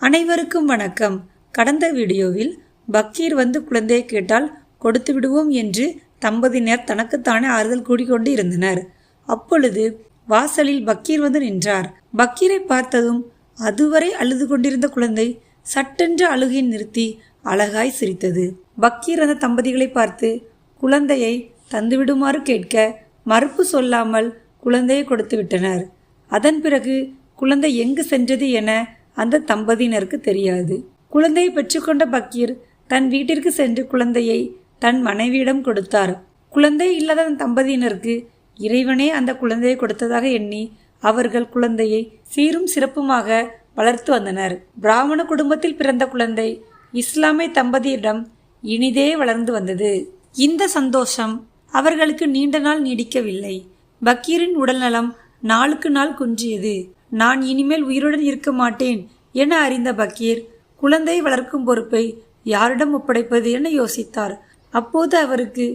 அனைவருக்கும் வணக்கம். கடந்த வீடியோவில் பக்கீர் வந்து குழந்தையை கேட்டால் கொடுத்து விடுவோம் என்று தம்பதியினர் தனக்குத்தானே ஆறுதல் கூடிக்கொண்டு இருந்தனர். அப்பொழுது வாசலில் பக்கீர் வந்து நின்றார். பக்கீரை பார்த்ததும் அதுவரை அழுது கொண்டிருந்த குழந்தை சட்டென்று அழுகை நிறுத்தி அழகாய் சிரித்தது. பக்கீர் அந்த தம்பதிகளை பார்த்து குழந்தையை தந்துவிடுமாறு கேட்க மறுப்பு சொல்லாமல் குழந்தையை கொடுத்து விட்டனர். அதன் பிறகு குழந்தை எங்கு சென்றது என அந்த தம்பதியினருக்கு தெரியாது. குழந்தையை பெற்றுக்கொண்ட பக்கீர் தன் வீட்டிற்கு சென்று குழந்தையை தன் மனைவியிடம் கொடுத்தார். குழந்தை இல்லாத அந்த தம்பதியினருக்கு இறைவனே அந்த குழந்தையை கொடுத்ததாக எண்ணி அவர்கள் குழந்தையை சீரும் சிறப்புமாக வளர்த்து வந்தனர். பிராமண குடும்பத்தில் பிறந்த குழந்தை இஸ்லாமிய தம்பதியிடம் இனிதே வளர்ந்து வந்தது. இந்த சந்தோஷம் அவர்களுக்கு நீண்ட நாள் நீடிக்கவில்லை. பக்கீரின் உடல்நலம் நாளுக்கு நாள் குன்றியது. நான் இனிமேல் உயிருடன் இருக்க மாட்டேன் என அறிந்த பக்கீர் குழந்தையை வளர்க்கும் பொறுப்பை யாரிடம் ஒப்படைப்பது என யோசித்தார். அப்போது அவருக்கு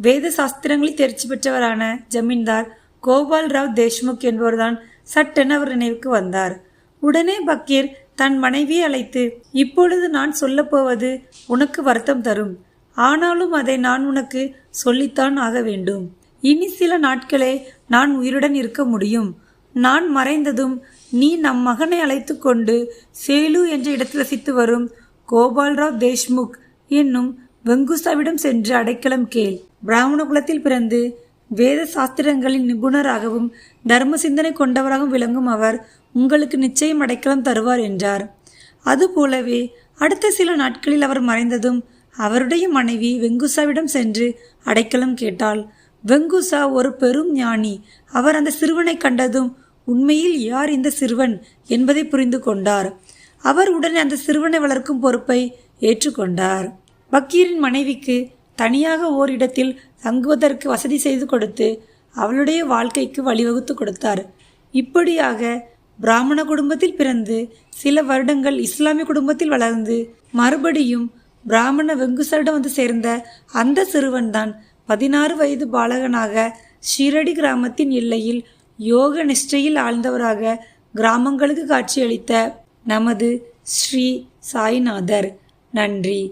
வேத சாஸ்திரங்களில் தேர்ச்சி பெற்றவரான ஜமீன்தார் கோபால் ராவ் தேஷ்முக் என்பவர்தான் சட்டென அவர் நினைவுக்கு வந்தார். உடனே பக்கீர் தன் மனைவியை அழைத்து, இப்பொழுது நான் சொல்லப்போவது உனக்கு வருத்தம் தரும். ஆனாலும் அதை நான் உனக்கு சொல்லித்தான் ஆக வேண்டும். இனி சில நாட்களே நான் உயிருடன் இருக்க முடியும். நான் மறைந்ததும் நீ நம் மகனை அழைத்து கொண்டு சேலு என்ற இடத்தில் வசித்து வரும் கோபால்ராவ் தேஷ்முக் என்னும் வெங்குசாவிடம் சென்று அடைக்கலம் கேள். பிராமண குலத்தில் பிறந்து வேத சாஸ்திரங்களின் நிபுணராகவும் தர்ம சிந்தனை கொண்டவராகவும் விளங்கும் அவர் உங்களுக்கு நிச்சயம் அடைக்கலம் தருவார் என்றார். அதுபோலவே அடுத்த சில நாட்களில் அவர் மறைந்ததும் அவருடைய மனைவி வெங்குசாவிடம் சென்று அடைக்கலம் கேட்டாள். வெங்குசா ஒரு பெரும் ஞானி. அவர் அந்த சிறுவனை கண்டதும் உண்மையில் யார் இந்த சிறுவன் என்பதை புரிந்து கொண்டார். அவர் உடனே அந்த சிறுவனை வளர்க்கும் பொறுப்பை ஏற்றுக்கொண்டார். பக்கீரின் மனைவிக்கு தனியாக ஓரிடத்தில் தங்குவதற்கு வசதி செய்து கொடுத்து அவளுடைய வாழ்க்கைக்கு வழிவகுத்து கொடுத்தார். இப்படியாக பிராமண குடும்பத்தில் பிறந்து சில வருடங்கள் இஸ்லாமிய குடும்பத்தில் வளர்ந்து மறுபடியும் பிராமண வெங்குசரிடம் வந்து சேர்ந்த அந்த சிறுவன்தான் 16 வயது பாலகனாக ஷீரடி கிராமத்தின் எல்லையில் யோக நிஷ்டையில் ஆழ்ந்தவராக கிராமங்களுக்கு காட்சியளித்த நமது ஸ்ரீ சாய்நாதர். நன்றி.